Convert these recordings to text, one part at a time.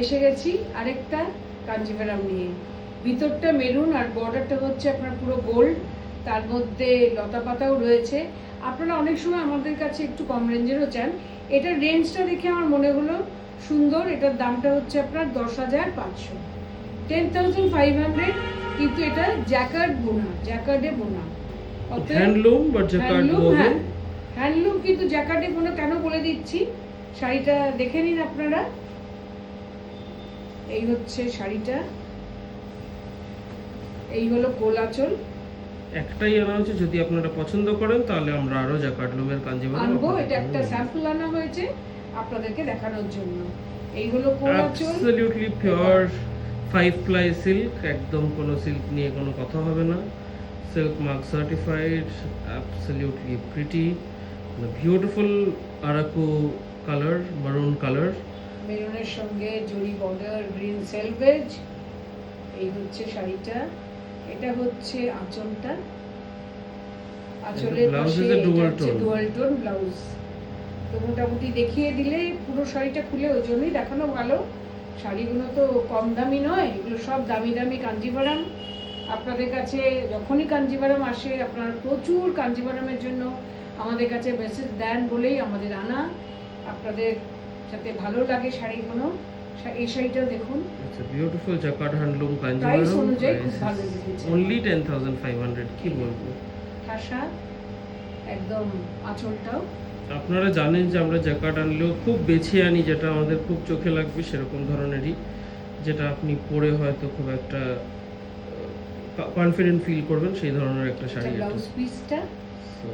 এসে গেছি আরেকটা কাঞ্জিভারাম নিয়ে। ভিতরটা মেরুন আর বর্ডারটা হচ্ছে আপনার পুরো গোল্ড, তার মধ্যে লতা পাতাও রয়েছে। আপনারা অনেক সময় আমাদের কাছে একটু কম রেঞ্জেরও চান, এটার রেঞ্জটা দেখে আমার মনে হলো সুন্দর। এটার দামটা হচ্ছে আপনার 10,500, 10,500, কিন্তু এটা জ্যাকার্ড বোনা, জ্যাকার্ডে বোনা, হ্যান্ডলুম বা জ্যাকার্ড ওভেন। হ্যান্ডলুম কিন্তু জ্যাকার্ডে বোনা। কেন বলে দিচ্ছি, শাড়িটা দেখে নিন আপনারা। এই হচ্ছে শাড়িটা, এই হলো কোলাচল। একটাই আনা হচ্ছে, যদি আপনারা পছন্দ করেন তাহলে আমরা আরো জ্যাকার্ড লুমের কাঞ্জিভারাম আনবো। এটা একটা স্যাম্পল আনা হয়েছে আপনাদেরকে দেখানোর জন্য। এই হলো কোলাচল, অ্যাবসলিউটলি পিওর 5 প্লাই সিল্ক, একদম কোনো সিল্ক নিয়ে কোনো কথা হবে না। Silk mark certified, absolutely pretty, beautiful Araku colour, maroon colour, মেরুনের সঙ্গে জরি বর্ডার, গ্রিন সেলভেজ। এই হচ্ছে শাড়িটা, এটা হচ্ছে আঁচলটা, আঁচলের পাশে ডুয়াল টোন ব্লাউজ। তো মোটামুটি দেখিয়ে দিলে পুরো শাড়িটা খুলে, ওই জন্যই দেখানো ভালো। শাড়িগুলো তো কম দামি নয়, এগুলো সব দামি দামি কাঞ্জিভারাম। আপনাদের কাছে যখনই কাঞ্জিভারাম আসে, আপনারা প্রচুর কাঞ্জিভারামের জন্য আমাদের কাছে মেসেজ দেন বলেই আমাদের আনা। আপনাদের যাতে ভালো লাগে শাড়িগুলো। এই শাড়িটা দেখুন, it's a beautiful jacquard handloom price Kanjivaram, অনুযায়ী খুব ভালো লেগেছে। অনলি 10,500, কি বলবো। ঠাসা একদম, আঁচলটাও। আপনারা জানেন যে আমরা জ্যাকার্ড আনলেও খুব বেছে আনি, যেটা আমাদের খুব চোখে লাগবে সেরকম ধরনেরই, যেটা আপনি পরে হয়তো খুব একটা কনফিডেন্ট ফিল করবেন, সেই ধরনের একটা শাড়ি। ব্লাউজ পিসটা, so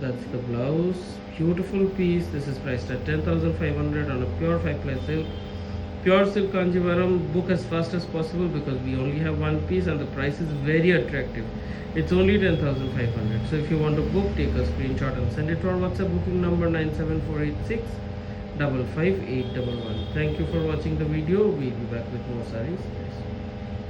that's the blouse, beautiful piece. This is priced at 10,500 on a pure 5-ply silk. Pure silk Kanjivaram. Book as fast as possible because we only have one piece and the price is very attractive. It's only 10,500. So if you want to book, take a screenshot and send it to our WhatsApp booking number 97486 55811. Thank you for watching the video. We'll be back with more sarees.